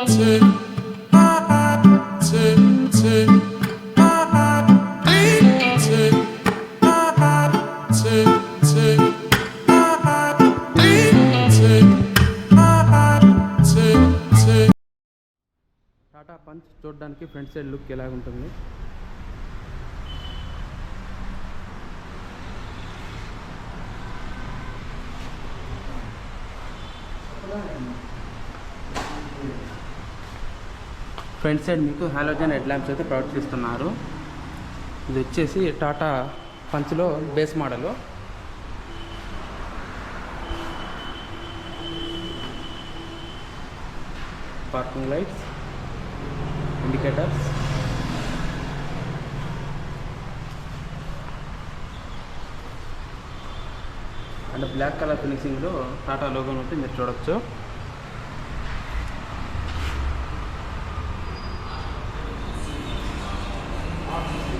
Tata Punch చూడడానికి front side look ఎలా ఉంటుంది. ఫ్రంట్ సైడ్ మీకు హాలోజన్ హెడ్ ల్యాంప్స్ అయితే ప్రొవైడ్ చేస్తున్నారు. ఇది వచ్చేసి టాటా పంచ్లో base model. Parking lights, indicators, and black colour ఫినిషింగ్లో టాటా లోగోని అయితే మీరు చూడొచ్చు.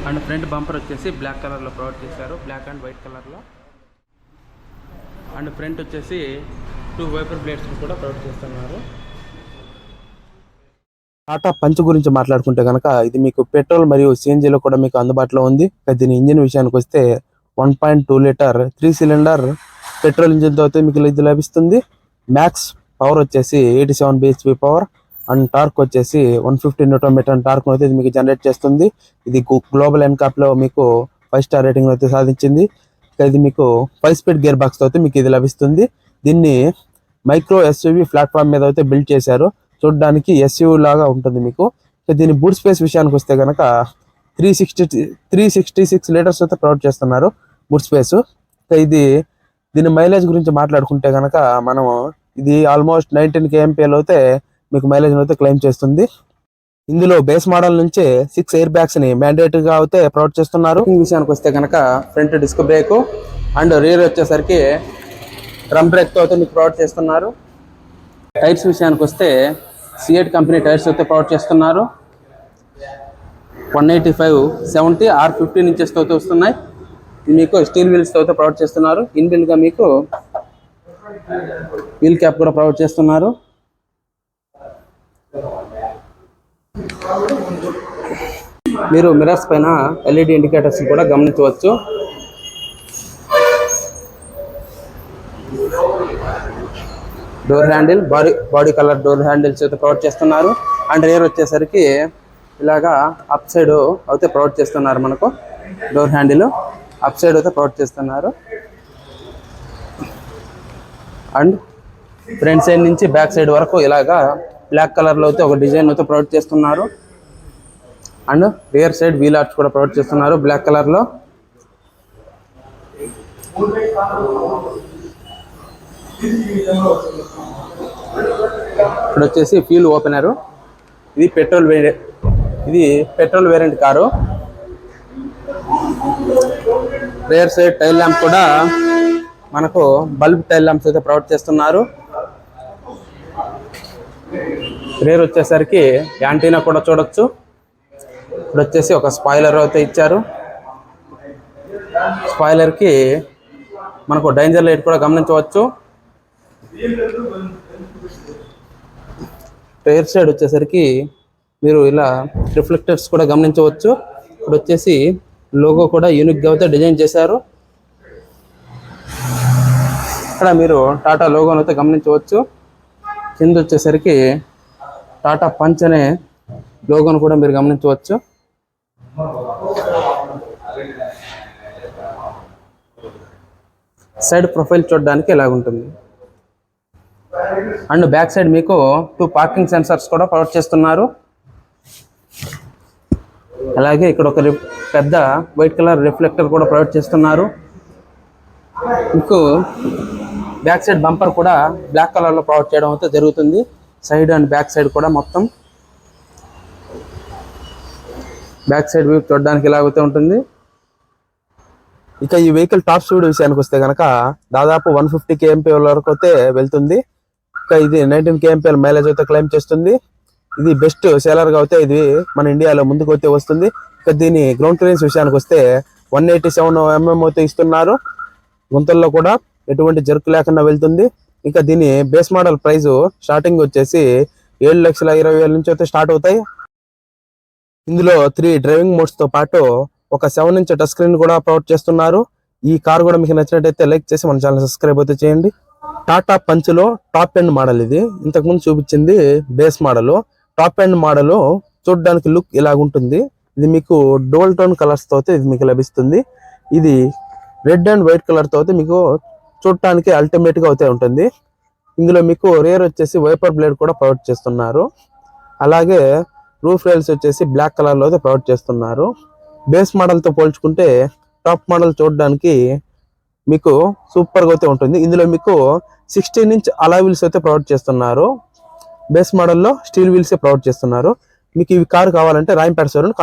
అండ్ ఫ్రంట్ బంపర్ వచ్చేసి బ్లాక్ కలర్లో ప్రొవైడ్ చేశారు, బ్లాక్ అండ్ వైట్ కలర్లో. అండ్ ఫ్రంట్ వచ్చేసి 2 వైపర్ బ్లేడ్స్ కూడా ప్రొవైడ్ చేస్తున్నారు. టాటా పంచ్ గురించి మాట్లాడుకుంటే కనుక ఇది మీకు పెట్రోల్ మరియు సిఎన్జిలో కూడా మీకు అందుబాటులో ఉంది. దీని ఇంజిన్ విషయానికి వస్తే 1.2 లీటర్ 3 సిలిండర్ పెట్రోల్ ఇంజిన్తో అయితే మీకు ఇది లభిస్తుంది. మ్యాక్స్ పవర్ వచ్చేసి 87 bhp పవర్ అండ్ టార్క్ వచ్చేసి 150 న్యూటన్ టార్క్ అయితే ఇది మీకు జనరేట్ చేస్తుంది. ఇది గ్లోబల్ ఎన్కాప్లో మీకు 5 స్టార్ రేటింగ్ అయితే సాధించింది. ఇది మీకు 5 స్పీడ్ గేర్ బాక్స్తో అయితే మీకు ఇది లభిస్తుంది. దీన్ని మైక్రో ఎస్యూవీ ప్లాట్ఫామ్ మీద అయితే బిల్డ్ చేశారు. చూడడానికి ఎస్యూవీ లాగా ఉంటుంది మీకు. దీని బూట్ స్పేస్ విషయానికి వస్తే కనుక 366 లీటర్స్ అయితే ప్రొవైడ్ చేస్తున్నారు బూట్ స్పేస్. దీని మైలేజ్ గురించి మాట్లాడుకుంటే కనుక మనం ఇది ఆల్మోస్ట్ 19 kmpl అయితే మీకు మైలేజ్ అయితే క్లెయిమ్ చేస్తుంది. ఇందులో బేస్ మోడల్ నుంచే 6 ఎయిర్ బ్యాగ్స్ ని మ్యాండేటరీగా అయితే ప్రొవైడ్ చేస్తున్నారు. ఈ విషయానికి వస్తే కనుక front disc brake and rear వచ్చేసరికి డ్రమ్ బ్రేక్ తో అయితే మీకు ప్రొవైడ్ చేస్తున్నారు. టైర్స్ విషయానికి వస్తే సిఎట్ కంపెనీ టైర్స్ అయితే ప్రొవైడ్ చేస్తున్నారు. 185/70 R15 ఇంచెస్ తో వస్తున్నాయి. మీకు స్టీల్ వీల్స్ తో అయితే ప్రొవైడ్ చేస్తున్నారు. ఇన్బిల్డ్ గా మీకు వీల్ క్యాప్ కూడా ప్రొవైడ్ చేస్తున్నారు. మీరు మిరర్స్ పైన ఎల్ఈడి ఇండికేటర్స్ కూడా గమనించవచ్చు. Door handle body colour door handles అయితే ప్రొవైడ్ చేస్తున్నారు. అండ్ రియర్ వచ్చేసరికి ఇలాగా అప్ సైడ్ అయితే ప్రొవైడ్ చేస్తున్నారు. మనకు డోర్ హ్యాండిల్ అప్ సైడ్ అయితే ప్రొవైడ్ చేస్తున్నారు. అండ్ ఫ్రంట్ సైడ్ నుంచి బ్యాక్ సైడ్ వరకు ఇలాగా బ్లాక్ కలర్లో అయితే ఒక డిజైన్ అయితే ప్రొవైడ్ చేస్తున్నారు. And rear side wheel arch కూడా ప్రొవైడ్ చేస్తున్నారు బ్లాక్ కలర్లో. ఇప్పుడు వచ్చేసి ఫ్యూల్ ఓపెనరు. ఇది petrol variant car. Rear side tail lamp కూడా మనకు బల్బ్ టైల్ ల్యాంప్స్ అయితే ప్రొవైడ్ చేస్తున్నారు. రేర్ వచ్చేసరికి యాంటీనా కూడా చూడొచ్చు. ఇప్పుడు వచ్చేసి ఒక స్పాయిలర్ అయితే ఇచ్చారు. స్పాయిలర్కి మనకు డేంజర్ లైట్ కూడా గమనించవచ్చు. రేర్ సైడ్ వచ్చేసరికి మీరు ఇలా రిఫ్లెక్టర్స్ కూడా గమనించవచ్చు. ఇప్పుడు వచ్చేసి లోగో కూడా యూనిక్గా అయితే డిజైన్ చేశారు. ఇక్కడ మీరు టాటా లోగోను అయితే గమనించవచ్చు. కింద వచ్చేసరికి టాటా పంచ్ అనే లోగోను కూడా మీరు గమనించవచ్చు. సైడ్ ప్రొఫైల్ చూడడానికి ఇలాగుంటుంది. అండ్ బ్యాక్ సైడ్ మీకు 2 పార్కింగ్ సెన్సర్స్ కూడా ప్రొవైడ్ చేస్తున్నారు. అలాగే ఇక్కడ ఒక పెద్ద వైట్ కలర్ రిఫ్లెక్టర్ కూడా ప్రొవైడ్ చేస్తున్నారు. మీకు బ్యాక్ సైడ్ బంపర్ కూడా బ్లాక్ కలర్లో ప్రొవైడ్ చేయడం అయితే జరుగుతుంది. సైడ్ అండ్ బ్యాక్ సైడ్ కూడా మొత్తం బ్యాక్ సైడ్ వ్యూ చూడడానికి ఇలాగైతే ఉంటుంది. ఇక ఈ వెహికల్ టాప్ స్పీడ్ విషయానికి వస్తే కనుక దాదాపు 150 kmpl వరకు అయితే వెళ్తుంది. ఇక ఇది 19 kmpl మైలేజ్ అయితే క్లెయిమ్ చేస్తుంది. ఇది బెస్ట్ సేలర్గా అయితే ఇది మన ఇండియాలో ముందుకు అయితే వస్తుంది. ఇక దీని గ్రౌండ్ క్లియరెన్స్ విషయానికి వస్తే 187 mm అయితే ఇస్తున్నారు. గుంతల్లో కూడా ఎటువంటి జర్క్ లేకుండా వెళ్తుంది. ఇంకా దీని బేస్ మోడల్ ప్రైస్ స్టార్టింగ్ వచ్చేసి 7,20,000 నుంచి అయితే స్టార్ట్ అవుతాయి. ఇందులో 3 డ్రైవింగ్ మోడ్స్ తో పాటు ఒక 7 ఇంచ్ టచ్ స్క్రీన్ కూడా ప్రొవైడ్ చేస్తున్నారు. ఈ కార్ కూడా మీకు నచ్చినట్టయితే లైక్ చేసి మన ఛానల్ సబ్స్క్రైబ్ అయితే చేయండి. టాటా పంచ్ లో టాప్ ఎండ్ మోడల్ ఇది. ఇంతకు ముందు చూపించింది base model. Top end model చూడడానికి లుక్ ఇలాగుంటుంది. ఇది మీకు డోల్ టోన్ కలర్స్ తో అయితే ఇది మీకు లభిస్తుంది. ఇది రెడ్ అండ్ వైట్ కలర్ తో అయితే మీకు చూడటానికి అల్టిమేట్ గా అయితే ఉంటుంది. ఇందులో మీకు రేర్ వచ్చేసి వైపర్ బ్లేడ్ కూడా ప్రొవైడ్ చేస్తున్నారు. అలాగే రూఫ్ రైల్స్ వచ్చేసి బ్లాక్ కలర్ లో అయితే ప్రొవైడ్ చేస్తున్నారు. బేస్ మోడల్ తో పోల్చుకుంటే టాప్ మోడల్ చూడడానికి మీకు సూపర్ గా అయితే ఉంటుంది. ఇందులో మీకు 16 ఇంచ్ అలాయ్ వీల్స్ అయితే ప్రొవైడ్ చేస్తున్నారు. బేస్ మోడల్లో స్టీల్ వీల్స్ ప్రొవైడ్ చేస్తున్నారు. మీకు ఈ కార్ కావాలంటే రాయంపేట షోరూమ్